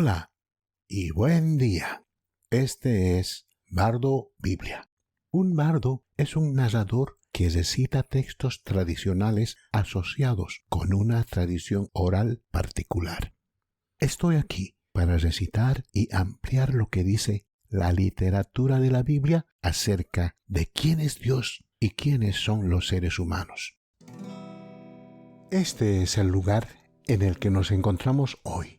Hola y buen día. Este es Bardo Biblia. Un bardo es un narrador que recita textos tradicionales asociados con una tradición oral particular. Estoy aquí para recitar y ampliar lo que dice la literatura de la Biblia acerca de quién es Dios y quiénes son los seres humanos. Este es el lugar en el que nos encontramos hoy.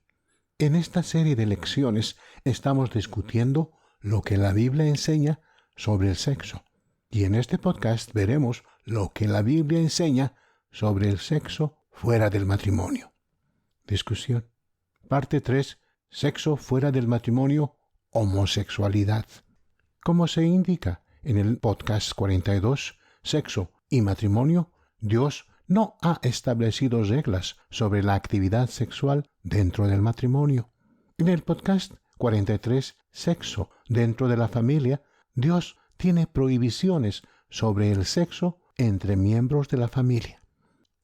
En esta serie de lecciones estamos discutiendo lo que la Biblia enseña sobre el sexo. Y en este podcast veremos lo que la Biblia enseña sobre el sexo fuera del matrimonio. Discusión. Parte 3. Sexo fuera del matrimonio, homosexualidad. Como se indica en el podcast 42, Sexo y matrimonio, Dios no ha establecido reglas sobre la actividad sexual dentro del matrimonio. En el podcast 43, Sexo dentro de la familia, Dios tiene prohibiciones sobre el sexo entre miembros de la familia.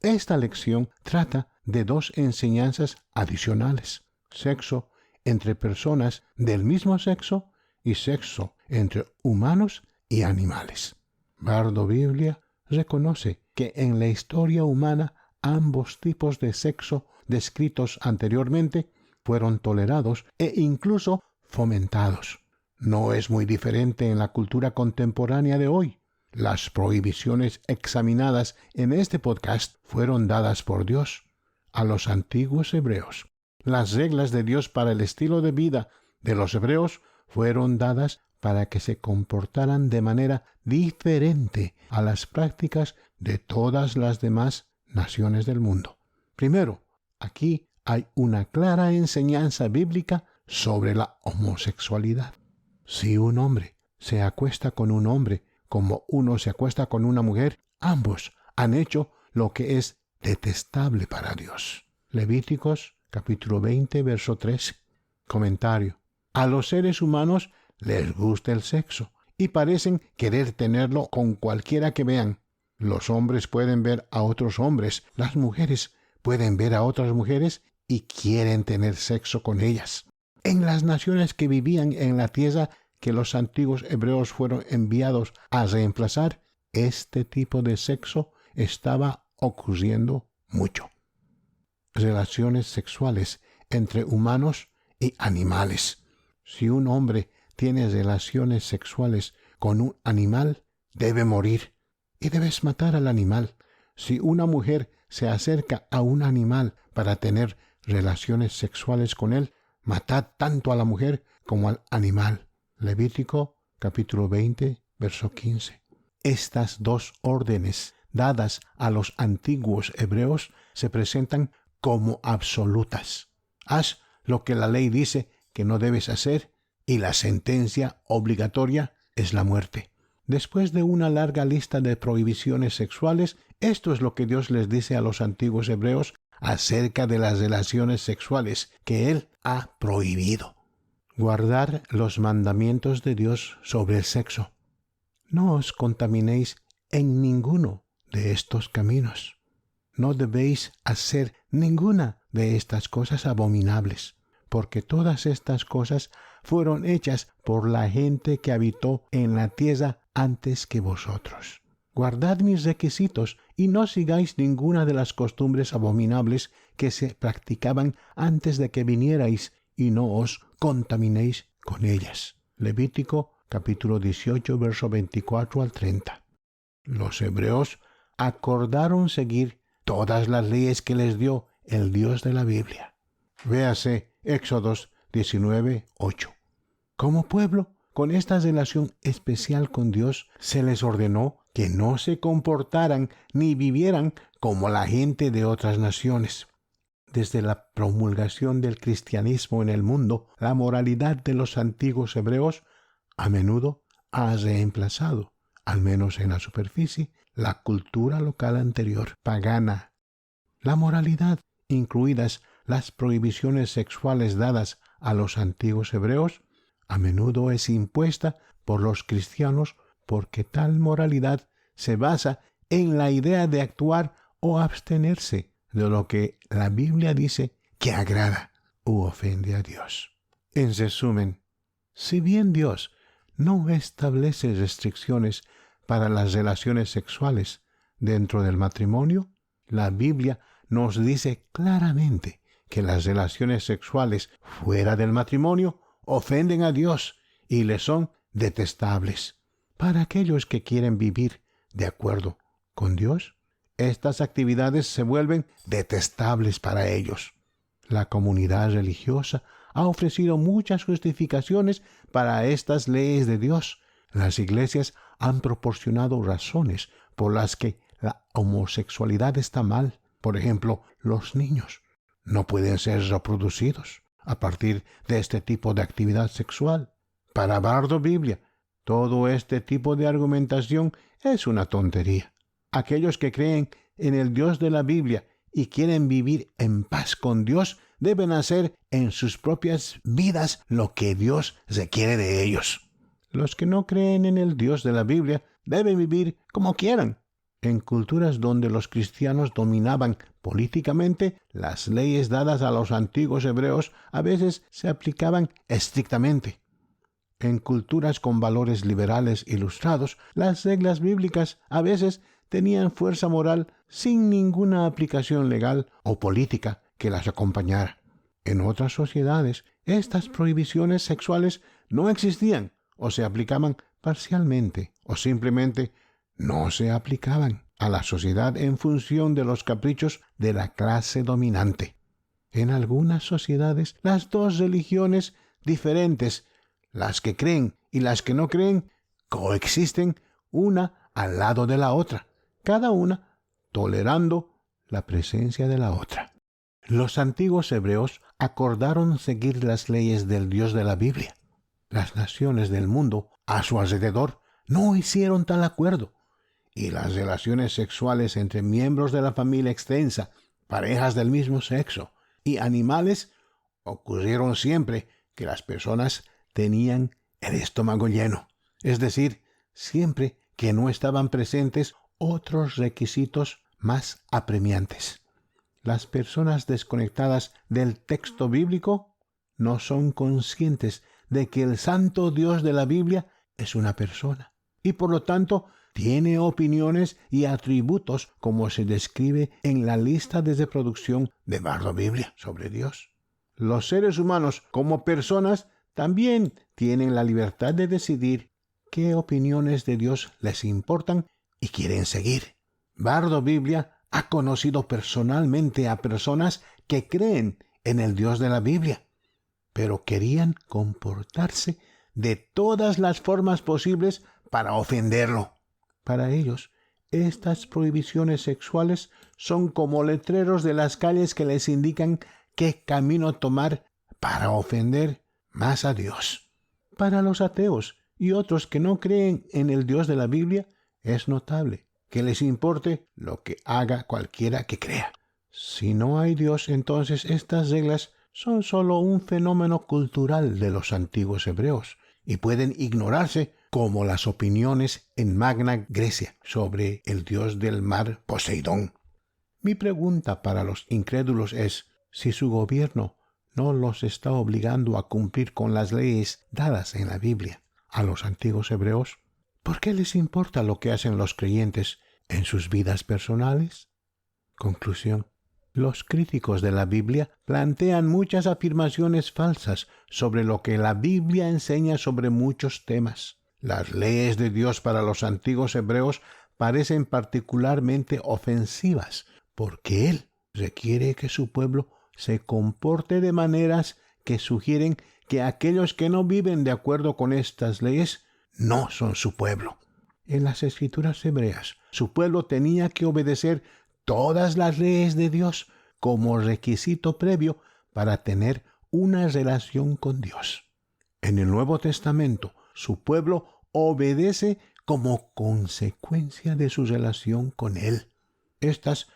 Esta lección trata de dos enseñanzas adicionales: sexo entre personas del mismo sexo y sexo entre humanos y animales. Bardo Biblia reconoce que en la historia humana ambos tipos de sexo descritos anteriormente fueron tolerados e incluso fomentados. No es muy diferente en la cultura contemporánea de hoy. Las prohibiciones examinadas en este podcast fueron dadas por Dios a los antiguos hebreos. Las reglas de Dios para el estilo de vida de los hebreos fueron dadas para que se comportaran de manera diferente a las prácticas de todas las demás naciones del mundo. Primero, aquí hay una clara enseñanza bíblica sobre la homosexualidad. Si un hombre se acuesta con un hombre como uno se acuesta con una mujer, ambos han hecho lo que es detestable para Dios. Levíticos capítulo 20, verso 13. Comentario. A los seres humanos les gusta el sexo y parecen querer tenerlo con cualquiera que vean. Los hombres pueden ver a otros hombres, las mujeres pueden ver a otras mujeres y quieren tener sexo con ellas. En las naciones que vivían en la tierra que los antiguos hebreos fueron enviados a reemplazar, este tipo de sexo estaba ocurriendo mucho. Relaciones sexuales entre humanos y animales. Si un hombre tiene relaciones sexuales con un animal, debe morir y debes matar al animal. Si una mujer se acerca a un animal para tener relaciones sexuales con él, matad tanto a la mujer como al animal. Levítico capítulo 20, verso 15. Estas dos órdenes dadas a los antiguos hebreos se presentan como absolutas. Haz lo que la ley dice que no debes hacer y la sentencia obligatoria es la muerte. Después de una larga lista de prohibiciones sexuales, esto es lo que Dios les dice a los antiguos hebreos acerca de las relaciones sexuales que Él ha prohibido. Guardar los mandamientos de Dios sobre el sexo. No os contaminéis en ninguno de estos caminos. No debéis hacer ninguna de estas cosas abominables, porque todas estas cosas fueron hechas por la gente que habitó en la tierra antes que vosotros. Guardad mis requisitos y no sigáis ninguna de las costumbres abominables que se practicaban antes de que vinierais, y no os contaminéis con ellas. Levítico capítulo 18, verso 24 al 30. Los hebreos acordaron seguir todas las leyes que les dio el Dios de la Biblia. Véase Éxodos 19, 8. Como pueblo, con esta relación especial con Dios, se les ordenó que no se comportaran ni vivieran como la gente de otras naciones. Desde la promulgación del cristianismo en el mundo, la moralidad de los antiguos hebreos a menudo ha reemplazado, al menos en la superficie, la cultura local anterior, pagana. La moralidad, incluidas las prohibiciones sexuales dadas a los antiguos hebreos, a menudo es impuesta por los cristianos porque tal moralidad se basa en la idea de actuar o abstenerse de lo que la Biblia dice que agrada u ofende a Dios. En resumen, si bien Dios no establece restricciones para las relaciones sexuales dentro del matrimonio, la Biblia nos dice claramente que las relaciones sexuales fuera del matrimonio ofenden a Dios y le son detestables. Para aquellos que quieren vivir de acuerdo con Dios, estas actividades se vuelven detestables para ellos. La comunidad religiosa ha ofrecido muchas justificaciones para estas leyes de Dios. Las iglesias han proporcionado razones por las que la homosexualidad está mal. Por ejemplo, los niños no pueden ser reproducidos a partir de este tipo de actividad sexual. Para Bardo Biblia, todo este tipo de argumentación es una tontería. Aquellos que creen en el Dios de la Biblia y quieren vivir en paz con Dios deben hacer en sus propias vidas lo que Dios requiere de ellos. Los que no creen en el Dios de la Biblia deben vivir como quieran. En culturas donde los cristianos dominaban políticamente, las leyes dadas a los antiguos hebreos a veces se aplicaban estrictamente. En culturas con valores liberales ilustrados, las reglas bíblicas a veces tenían fuerza moral sin ninguna aplicación legal o política que las acompañara. En otras sociedades, estas prohibiciones sexuales no existían o se aplicaban parcialmente o simplemente no se aplicaban a la sociedad en función de los caprichos de la clase dominante. En algunas sociedades, las dos religiones diferentes, las que creen y las que no creen, coexisten una al lado de la otra, cada una tolerando la presencia de la otra. Los antiguos hebreos acordaron seguir las leyes del Dios de la Biblia. Las naciones del mundo a su alrededor no hicieron tal acuerdo, y las relaciones sexuales entre miembros de la familia extensa, parejas del mismo sexo y animales ocurrieron siempre que las personas tenían el estómago lleno, es decir, siempre que no estaban presentes otros requisitos más apremiantes. Las personas desconectadas del texto bíblico no son conscientes de que el santo Dios de la Biblia es una persona y por lo tanto tiene opiniones y atributos como se describe en la lista de reproducción de Bardo Biblia sobre Dios. Los seres humanos como personas también tienen la libertad de decidir qué opiniones de Dios les importan y quieren seguir. Bardo Biblia ha conocido personalmente a personas que creen en el Dios de la Biblia, pero querían comportarse de todas las formas posibles para ofenderlo. Para ellos, estas prohibiciones sexuales son como letreros de las calles que les indican qué camino tomar para ofender más a Dios. Para los ateos y otros que no creen en el Dios de la Biblia, es notable que les importe lo que haga cualquiera que crea. Si no hay Dios, entonces estas reglas son solo un fenómeno cultural de los antiguos hebreos y pueden ignorarse como las opiniones en Magna Grecia sobre el dios del mar Poseidón. Mi pregunta para los incrédulos es, si su gobierno no los está obligando a cumplir con las leyes dadas en la Biblia a los antiguos hebreos, ¿por qué les importa lo que hacen los creyentes en sus vidas personales? Conclusión. Los críticos de la Biblia plantean muchas afirmaciones falsas sobre lo que la Biblia enseña sobre muchos temas. Las leyes de Dios para los antiguos hebreos parecen particularmente ofensivas porque Él requiere que su pueblo se comporte de maneras que sugieren que aquellos que no viven de acuerdo con estas leyes no son su pueblo. En las escrituras hebreas, su pueblo tenía que obedecer todas las leyes de Dios como requisito previo para tener una relación con Dios. En el Nuevo Testamento, su pueblo obedece como consecuencia de su relación con Él. Estas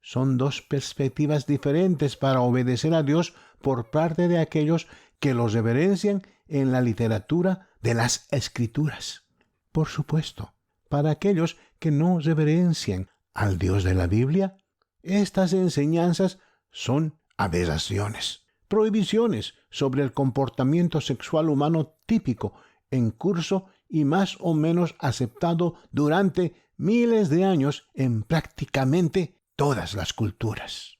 son dos perspectivas diferentes para obedecer a Dios por parte de aquellos que los reverencian en la literatura de las Escrituras. Por supuesto, para aquellos que no reverencian al Dios de la Biblia, estas enseñanzas son aberraciones. prohibiciones sobre el comportamiento sexual humano típico, en curso y más o menos aceptado durante miles de años en prácticamente todas las culturas.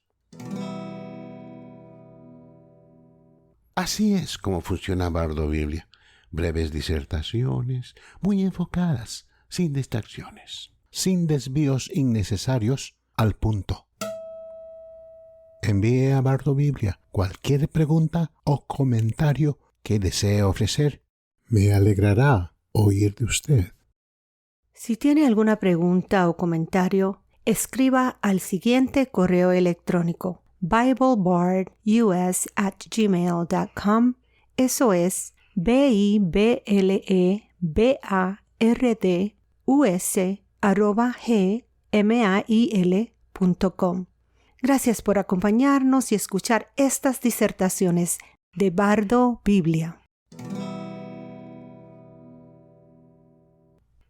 Así es como funciona Bardo Biblia. Breves disertaciones, muy enfocadas, sin distracciones, sin desvíos innecesarios, al punto. Envíe a Bardo Biblia cualquier pregunta o comentario que desee ofrecer. Me alegrará oír de usted. Si tiene alguna pregunta o comentario, escriba al siguiente correo electrónico: BibleBardUS@gmail.com. Eso es BibleBardus@gmail.com. Gracias por acompañarnos y escuchar estas disertaciones de Bardo Biblia.